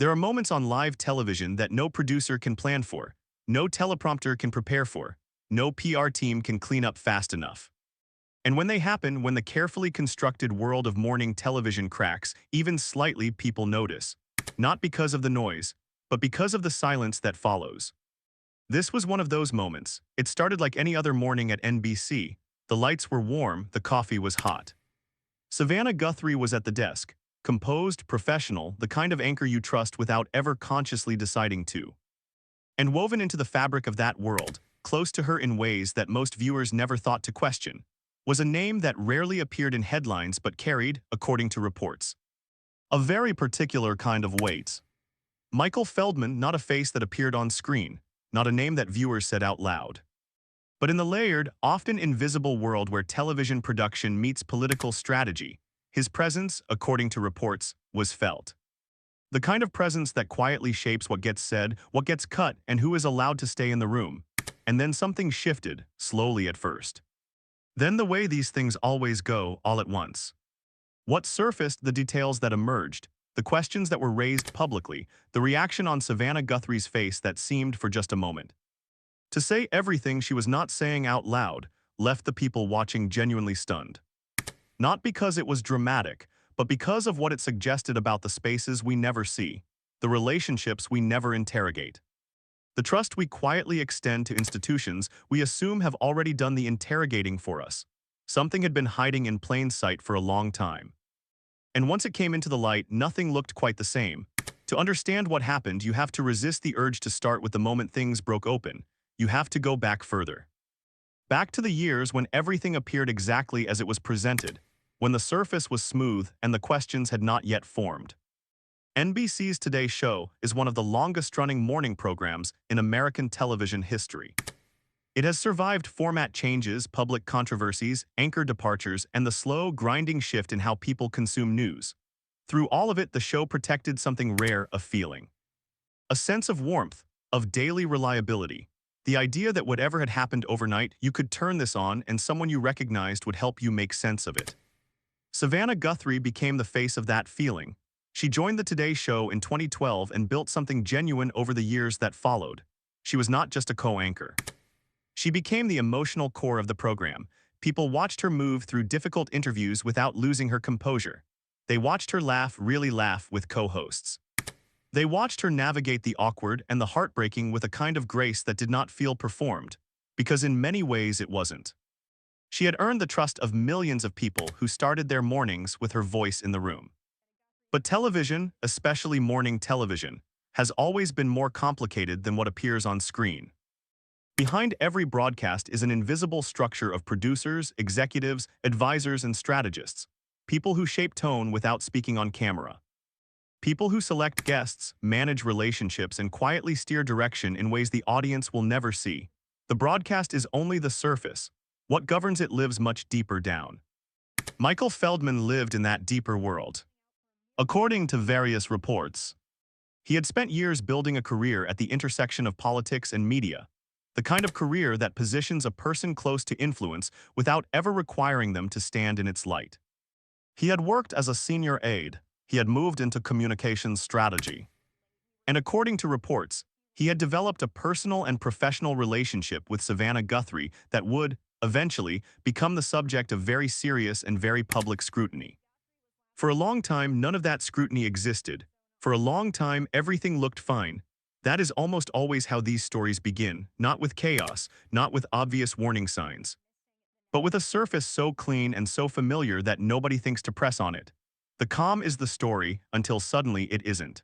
There are moments on live television that no producer can plan for, no teleprompter can prepare for, no PR team can clean up fast enough. And when they happen, when the carefully constructed world of morning television cracks, even slightly, people notice. Not because of the noise, but because of the silence that follows. This was one of those moments. It started like any other morning at NBC. The lights were warm, the coffee was hot. Savannah Guthrie was at the desk, composed, professional, the kind of anchor you trust without ever consciously deciding to. And woven into the fabric of that world, close to her in ways that most viewers never thought to question, was a name that rarely appeared in headlines but carried, according to reports, a very particular kind of weight. Michael Feldman, not a face that appeared on screen, not a name that viewers said out loud. But in the layered, often invisible world where television production meets political strategy, his presence, according to reports, was felt. The kind of presence that quietly shapes what gets said, what gets cut, and who is allowed to stay in the room. And then something shifted, slowly at first. Then the way these things always go, all at once. What surfaced, the details that emerged, the questions that were raised publicly, the reaction on Savannah Guthrie's face that seemed for just a moment to say everything she was not saying out loud, left the people watching genuinely stunned. Not because it was dramatic, but because of what it suggested about the spaces we never see, the relationships we never interrogate. The trust we quietly extend to institutions we assume have already done the interrogating for us. Something had been hiding in plain sight for a long time. And once it came into the light, nothing looked quite the same. To understand what happened, you have to resist the urge to start with the moment things broke open. You have to go back further. Back to the years when everything appeared exactly as it was presented, when the surface was smooth and the questions had not yet formed. NBC's Today Show is one of the longest-running morning programs in American television history. It has survived format changes, public controversies, anchor departures, and the slow, grinding shift in how people consume news. Through all of it, the show protected something rare, a feeling. A sense of warmth, of daily reliability. The idea that whatever had happened overnight, you could turn this on and someone you recognized would help you make sense of it. Savannah Guthrie became the face of that feeling. She joined the Today Show in 2012 and built something genuine over the years that followed. She was not just a co-anchor. She became the emotional core of the program. People watched her move through difficult interviews without losing her composure. They watched her laugh, really laugh, with co-hosts. They watched her navigate the awkward and the heartbreaking with a kind of grace that did not feel performed, because in many ways it wasn't. She had earned the trust of millions of people who started their mornings with her voice in the room. But television, especially morning television, has always been more complicated than what appears on screen. Behind every broadcast is an invisible structure of producers, executives, advisors, and strategists, people who shape tone without speaking on camera. People who select guests, manage relationships, and quietly steer direction in ways the audience will never see. The broadcast is only the surface. What governs it lives much deeper down. Michael Feldman lived in that deeper world. According to various reports, he had spent years building a career at the intersection of politics and media, the kind of career that positions a person close to influence without ever requiring them to stand in its light. He had worked as a senior aide. He had moved into communications strategy. And according to reports, he had developed a personal and professional relationship with Savannah Guthrie that would, eventually, become the subject of very serious and very public scrutiny. For a long time, none of that scrutiny existed. For a long time, everything looked fine. That is almost always how these stories begin, not with chaos, not with obvious warning signs, but with a surface so clean and so familiar that nobody thinks to press on it. The calm is the story, until suddenly it isn't.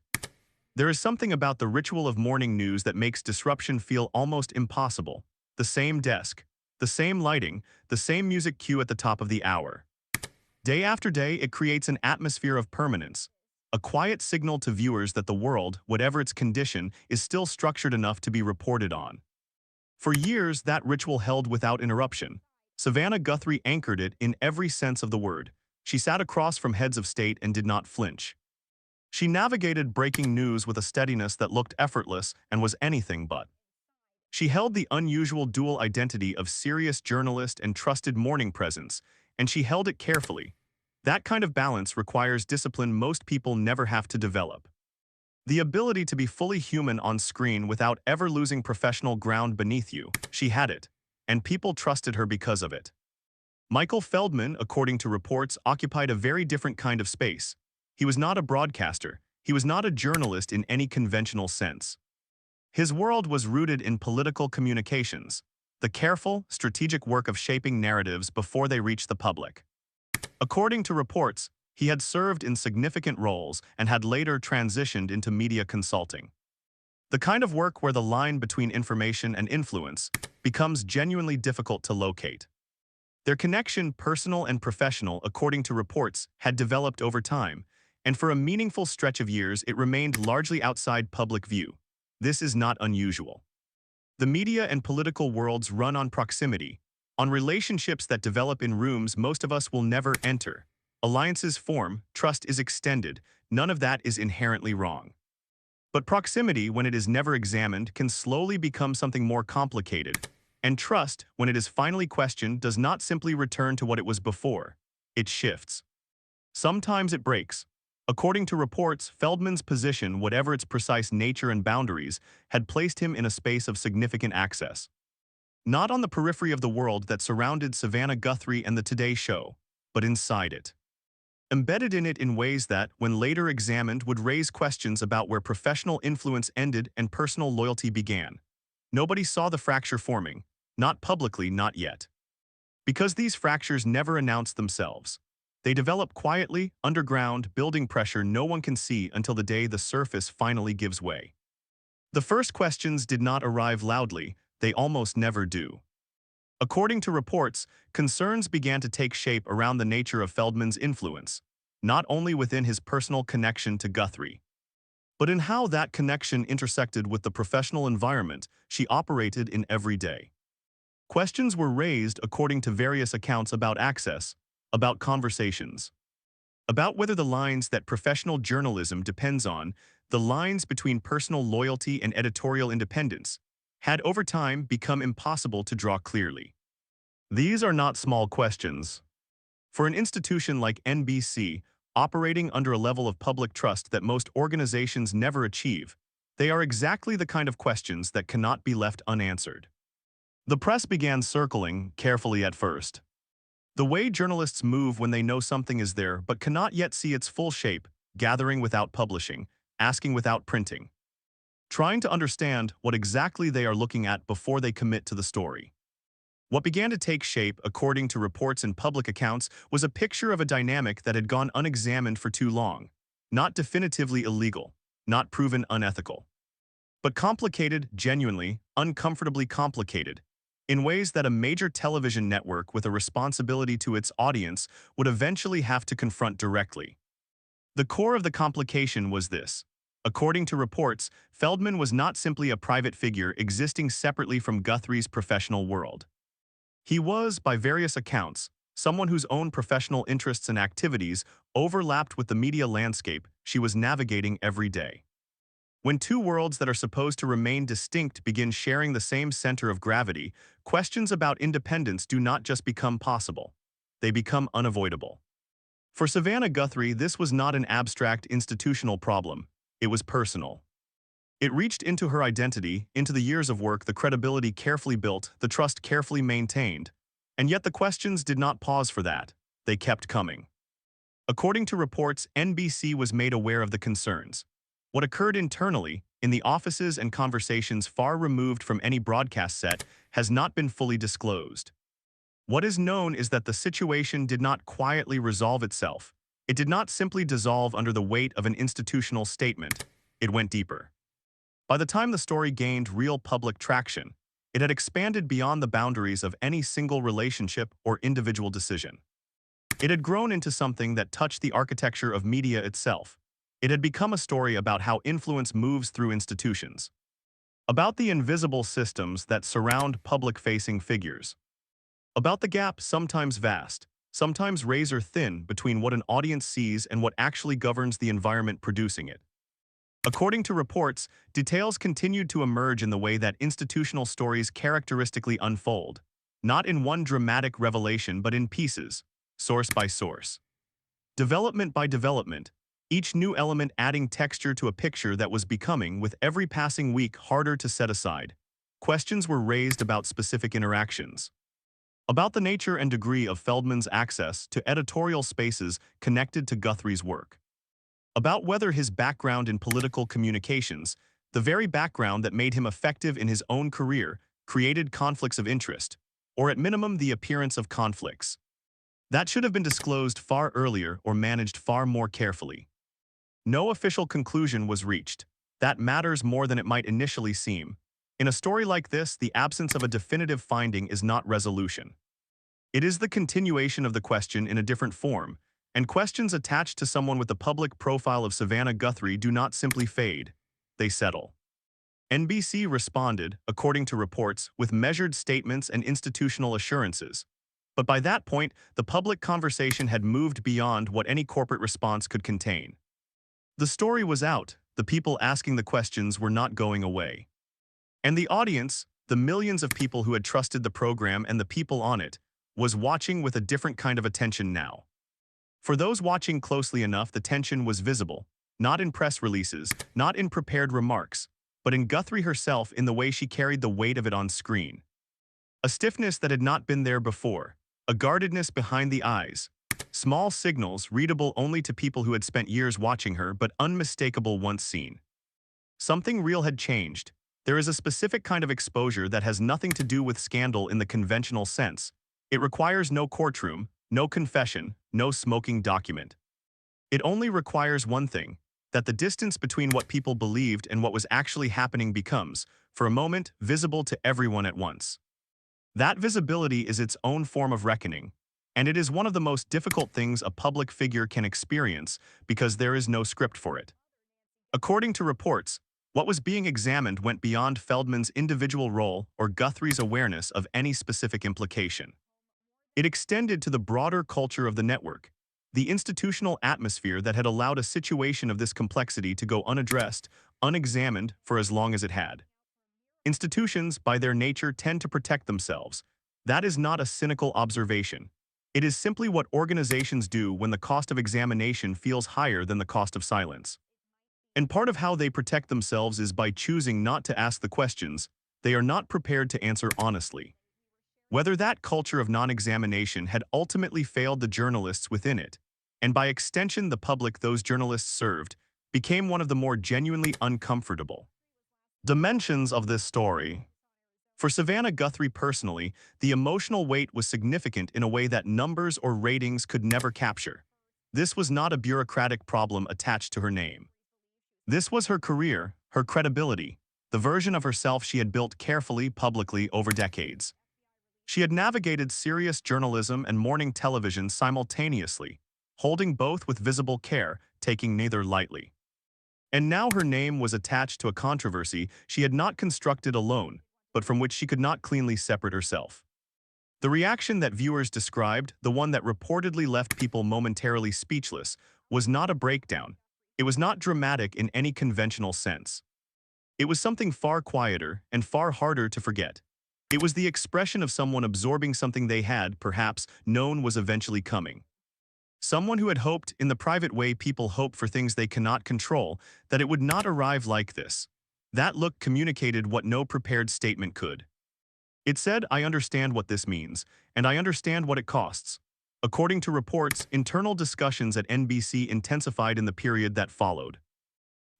There is something about the ritual of morning news that makes disruption feel almost impossible. The same desk, the same lighting, the same music cue at the top of the hour. Day after day, it creates an atmosphere of permanence, a quiet signal to viewers that the world, whatever its condition, is still structured enough to be reported on. For years, that ritual held without interruption. Savannah Guthrie anchored it in every sense of the word. She sat across from heads of state and did not flinch. She navigated breaking news with a steadiness that looked effortless and was anything but. She held the unusual dual identity of serious journalist and trusted morning presence, and she held it carefully. That kind of balance requires discipline most people never have to develop. The ability to be fully human on screen without ever losing professional ground beneath you, she had it, and people trusted her because of it. Michael Feldman, according to reports, occupied a very different kind of space. He was not a broadcaster. He was not a journalist in any conventional sense. His world was rooted in political communications, the careful, strategic work of shaping narratives before they reached the public. According to reports, he had served in significant roles and had later transitioned into media consulting. The kind of work where the line between information and influence becomes genuinely difficult to locate. Their connection, personal and professional, according to reports, had developed over time, and for a meaningful stretch of years it remained largely outside public view. This is not unusual. The media and political worlds run on proximity, on relationships that develop in rooms most of us will never enter. Alliances form, trust is extended, none of that is inherently wrong. But proximity, when it is never examined, can slowly become something more complicated. And trust, when it is finally questioned, does not simply return to what it was before. It shifts. Sometimes it breaks. According to reports, Feldman's position, whatever its precise nature and boundaries, had placed him in a space of significant access. Not on the periphery of the world that surrounded Savannah Guthrie and the Today Show, but inside it. Embedded in it in ways that, when later examined, would raise questions about where professional influence ended and personal loyalty began. Nobody saw the fracture forming, not publicly, not yet. Because these fractures never announce themselves. They develop quietly, underground, building pressure no one can see until the day the surface finally gives way. The first questions did not arrive loudly, they almost never do. According to reports, concerns began to take shape around the nature of Feldman's influence, not only within his personal connection to Guthrie, but in how that connection intersected with the professional environment she operated in every day. Questions were raised according to various accounts about access, about conversations, about whether the lines that professional journalism depends on, the lines between personal loyalty and editorial independence, had over time become impossible to draw clearly. These are not small questions. For an institution like NBC, operating under a level of public trust that most organizations never achieve, they are exactly the kind of questions that cannot be left unanswered. The press began circling, carefully at first. The way journalists move when they know something is there but cannot yet see its full shape, gathering without publishing, asking without printing, trying to understand what exactly they are looking at before they commit to the story. What began to take shape, according to reports and public accounts, was a picture of a dynamic that had gone unexamined for too long, not definitively illegal, not proven unethical, but complicated, genuinely, uncomfortably complicated, in ways that a major television network with a responsibility to its audience would eventually have to confront directly. The core of the complication was this. According to reports, Feldman was not simply a private figure existing separately from Guthrie's professional world. He was, by various accounts, someone whose own professional interests and activities overlapped with the media landscape she was navigating every day. When two worlds that are supposed to remain distinct begin sharing the same center of gravity, questions about independence do not just become possible. They become unavoidable. For Savannah Guthrie, this was not an abstract institutional problem. It was personal. It reached into her identity, into the years of work, the credibility carefully built, the trust carefully maintained. And yet the questions did not pause for that. They kept coming. According to reports, NBC was made aware of the concerns. What occurred internally, in the offices and conversations far removed from any broadcast set, has not been fully disclosed. What is known is that the situation did not quietly resolve itself. It did not simply dissolve under the weight of an institutional statement. It went deeper. By the time the story gained real public traction, it had expanded beyond the boundaries of any single relationship or individual decision. It had grown into something that touched the architecture of media itself. It had become a story about how influence moves through institutions, about the invisible systems that surround public-facing figures, about the gap, sometimes vast, sometimes razor-thin, between what an audience sees and what actually governs the environment producing it. According to reports, details continued to emerge in the way that institutional stories characteristically unfold, not in one dramatic revelation but in pieces, source by source, development by development, each new element adding texture to a picture that was becoming, with every passing week, harder to set aside. Questions were raised about specific interactions, about the nature and degree of Feldman's access to editorial spaces connected to Guthrie's work, about whether his background in political communications, the very background that made him effective in his own career, created conflicts of interest, or at minimum the appearance of conflicts. That should have been disclosed far earlier or managed far more carefully. No official conclusion was reached. That matters more than it might initially seem. In a story like this, the absence of a definitive finding is not resolution. It is the continuation of the question in a different form, and questions attached to someone with the public profile of Savannah Guthrie do not simply fade. They settle. NBC responded, according to reports, with measured statements and institutional assurances. But by that point, the public conversation had moved beyond what any corporate response could contain. The story was out, the people asking the questions were not going away. And the audience, the millions of people who had trusted the program and the people on it, was watching with a different kind of attention now. For those watching closely enough, the tension was visible, not in press releases, not in prepared remarks, but in Guthrie herself, in the way she carried the weight of it on screen. A stiffness that had not been there before, a guardedness behind the eyes, small signals readable only to people who had spent years watching her, but unmistakable once seen. Something real had changed. There is a specific kind of exposure that has nothing to do with scandal in the conventional sense. It requires no courtroom, no confession, no smoking document. It only requires one thing, that the distance between what people believed and what was actually happening becomes, for a moment, visible to everyone at once. That visibility is its own form of reckoning, and it is one of the most difficult things a public figure can experience because there is no script for it. According to reports, what was being examined went beyond Feldman's individual role or Guthrie's awareness of any specific implication. It extended to the broader culture of the network, the institutional atmosphere that had allowed a situation of this complexity to go unaddressed, unexamined for as long as it had. Institutions, by their nature, tend to protect themselves. That is not a cynical observation. It is simply what organizations do when the cost of examination feels higher than the cost of silence. And part of how they protect themselves is by choosing not to ask the questions they are not prepared to answer honestly. Whether that culture of non-examination had ultimately failed the journalists within it, and by extension the public those journalists served, became one of the more genuinely uncomfortable dimensions of this story. For Savannah Guthrie personally, the emotional weight was significant in a way that numbers or ratings could never capture. This was not a bureaucratic problem attached to her name. This was her career, her credibility, the version of herself she had built carefully, publicly over decades. She had navigated serious journalism and morning television simultaneously, holding both with visible care, taking neither lightly. And now her name was attached to a controversy she had not constructed alone, but from which she could not cleanly separate herself. The reaction that viewers described, the one that reportedly left people momentarily speechless, was not a breakdown. It was not dramatic in any conventional sense. It was something far quieter and far harder to forget. It was the expression of someone absorbing something they had, perhaps, known was eventually coming. Someone who had hoped, in the private way people hope for things they cannot control, that it would not arrive like this. That look communicated what no prepared statement could. It said, "I understand what this means, and I understand what it costs." According to reports, internal discussions at NBC intensified in the period that followed.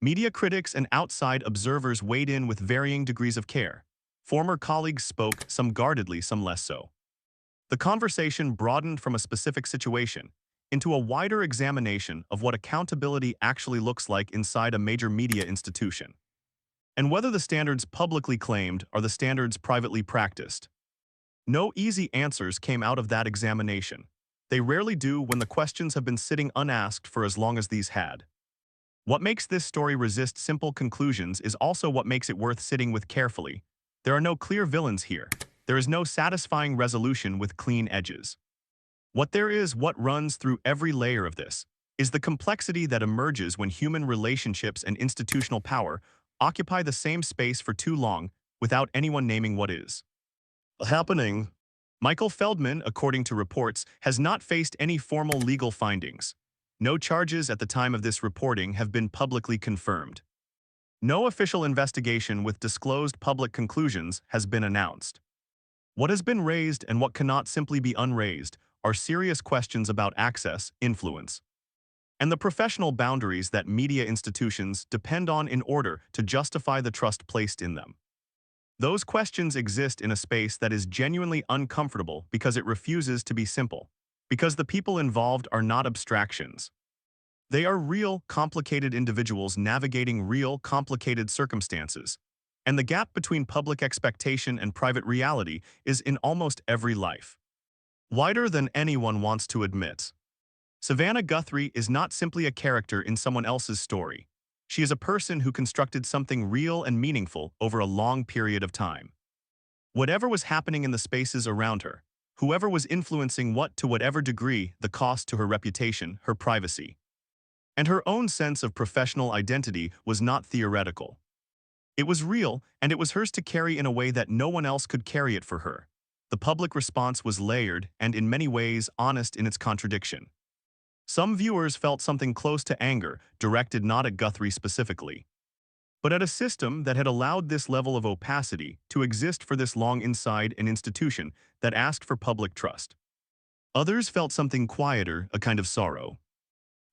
Media critics and outside observers weighed in with varying degrees of care. Former colleagues spoke, some guardedly, some less so. The conversation broadened from a specific situation into a wider examination of what accountability actually looks like inside a major media institution, and whether the standards publicly claimed are the standards privately practiced. No easy answers came out of that examination. They rarely do when the questions have been sitting unasked for as long as these had. What makes this story resist simple conclusions is also what makes it worth sitting with carefully. There are no clear villains here. There is no satisfying resolution with clean edges. What there is, what runs through every layer of this, is the complexity that emerges when human relationships and institutional power occupy the same space for too long without anyone naming what is happening. Michael Feldman, according to reports, has not faced any formal legal findings. No charges at the time of this reporting have been publicly confirmed. No official investigation with disclosed public conclusions has been announced. What has been raised and what cannot simply be unraised are serious questions about access, influence, and the professional boundaries that media institutions depend on in order to justify the trust placed in them. Those questions exist in a space that is genuinely uncomfortable because it refuses to be simple, because the people involved are not abstractions. They are real, complicated individuals navigating real, complicated circumstances. And the gap between public expectation and private reality is in almost every life. Wider than anyone wants to admit. Savannah Guthrie is not simply a character in someone else's story. She is a person who constructed something real and meaningful over a long period of time. Whatever was happening in the spaces around her, whoever was influencing what to whatever degree, the cost to her reputation, her privacy, and her own sense of professional identity was not theoretical. It was real, and it was hers to carry in a way that no one else could carry it for her. The public response was layered and in many ways honest in its contradiction. Some viewers felt something close to anger, directed not at Guthrie specifically, but at a system that had allowed this level of opacity to exist for this long inside an institution that asked for public trust. Others felt something quieter, a kind of sorrow.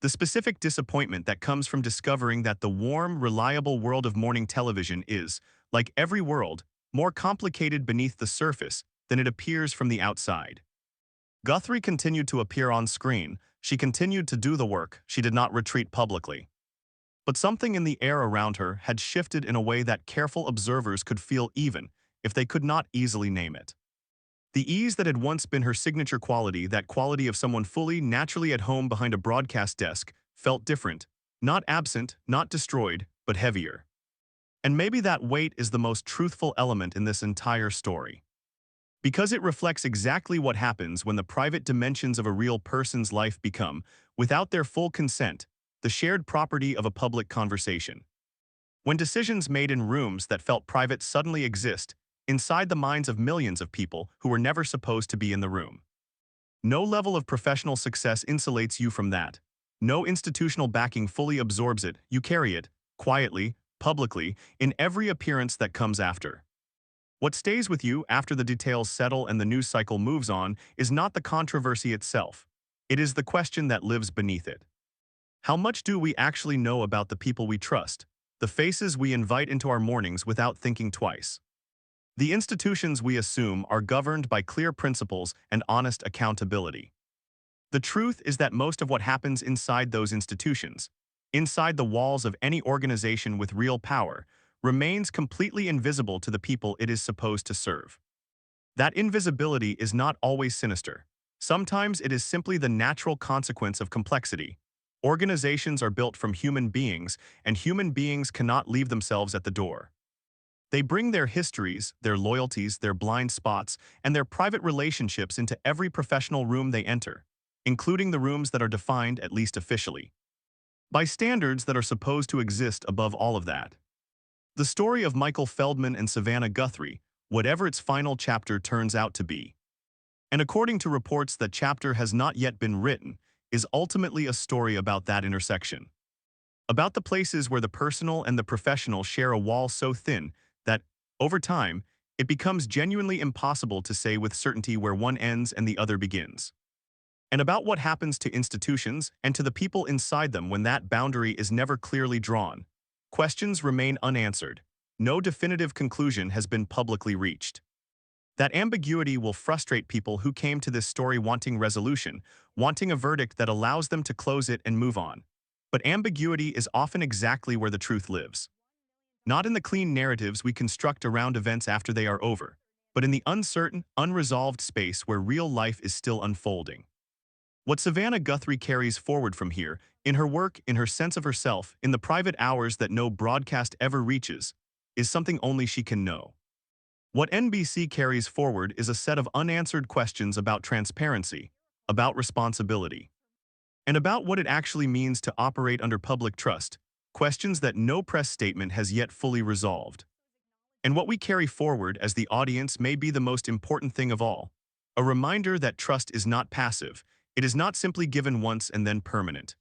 The specific disappointment that comes from discovering that the warm, reliable world of morning television is, like every world, more complicated beneath the surface than it appears from the outside. Guthrie continued to appear on screen. She continued to do the work. She did not retreat publicly. But something in the air around her had shifted in a way that careful observers could feel even if they could not easily name it. The ease that had once been her signature quality, that quality of someone fully, naturally at home behind a broadcast desk, felt different, not absent, not destroyed, but heavier. And maybe that weight is the most truthful element in this entire story. Because it reflects exactly what happens when the private dimensions of a real person's life become, without their full consent, the shared property of a public conversation. When decisions made in rooms that felt private suddenly exist, inside the minds of millions of people who were never supposed to be in the room. No level of professional success insulates you from that. No institutional backing fully absorbs it. You carry it, quietly, publicly, in every appearance that comes after. What stays with you after the details settle and the news cycle moves on is not the controversy itself. It is the question that lives beneath it. How much do we actually know about the people we trust, the faces we invite into our mornings without thinking twice? The institutions we assume are governed by clear principles and honest accountability. The truth is that most of what happens inside those institutions, inside the walls of any organization with real power, remains completely invisible to the people it is supposed to serve. That invisibility is not always sinister. Sometimes it is simply the natural consequence of complexity. Organizations are built from human beings, and human beings cannot leave themselves at the door. They bring their histories, their loyalties, their blind spots, and their private relationships into every professional room they enter, including the rooms that are defined, at least officially, by standards that are supposed to exist above all of that. The story of Michael Feldman and Savannah Guthrie, whatever its final chapter turns out to be, and according to reports that chapter has not yet been written, is ultimately a story about that intersection. About the places where the personal and the professional share a wall so thin that, over time, it becomes genuinely impossible to say with certainty where one ends and the other begins. And about what happens to institutions and to the people inside them when that boundary is never clearly drawn. Questions remain unanswered. No definitive conclusion has been publicly reached. That ambiguity will frustrate people who came to this story wanting resolution, wanting a verdict that allows them to close it and move on. But ambiguity is often exactly where the truth lives. Not in the clean narratives we construct around events after they are over, but in the uncertain, unresolved space where real life is still unfolding. What Savannah Guthrie carries forward from here, in her work, in her sense of herself, in the private hours that no broadcast ever reaches, is something only she can know. What NBC carries forward is a set of unanswered questions about transparency, about responsibility, and about what it actually means to operate under public trust, questions that no press statement has yet fully resolved. And what we carry forward as the audience may be the most important thing of all, a reminder that trust is not passive, it is not simply given once and then permanent.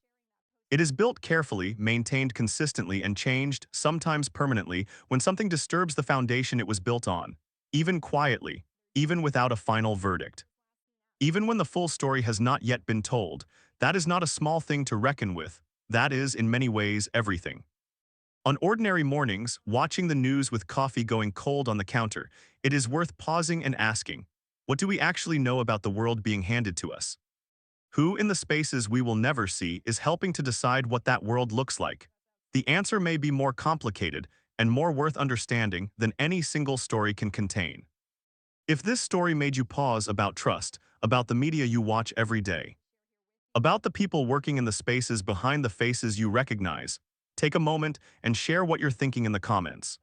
It is built carefully, maintained consistently, and changed, sometimes permanently, when something disturbs the foundation it was built on, even quietly, even without a final verdict. Even when the full story has not yet been told, that is not a small thing to reckon with. That is, in many ways, everything. On ordinary mornings, watching the news with coffee going cold on the counter, it is worth pausing and asking, what do we actually know about the world being handed to us? Who in the spaces we will never see is helping to decide what that world looks like? The answer may be more complicated and more worth understanding than any single story can contain. If this story made you pause about trust, about the media you watch every day, about the people working in the spaces behind the faces you recognize, take a moment and share what you're thinking in the comments.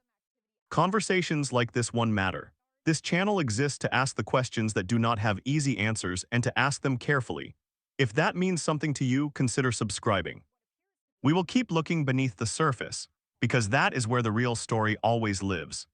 Conversations like this one matter. This channel exists to ask the questions that do not have easy answers and to ask them carefully. If that means something to you, consider subscribing. We will keep looking beneath the surface, because that is where the real story always lives.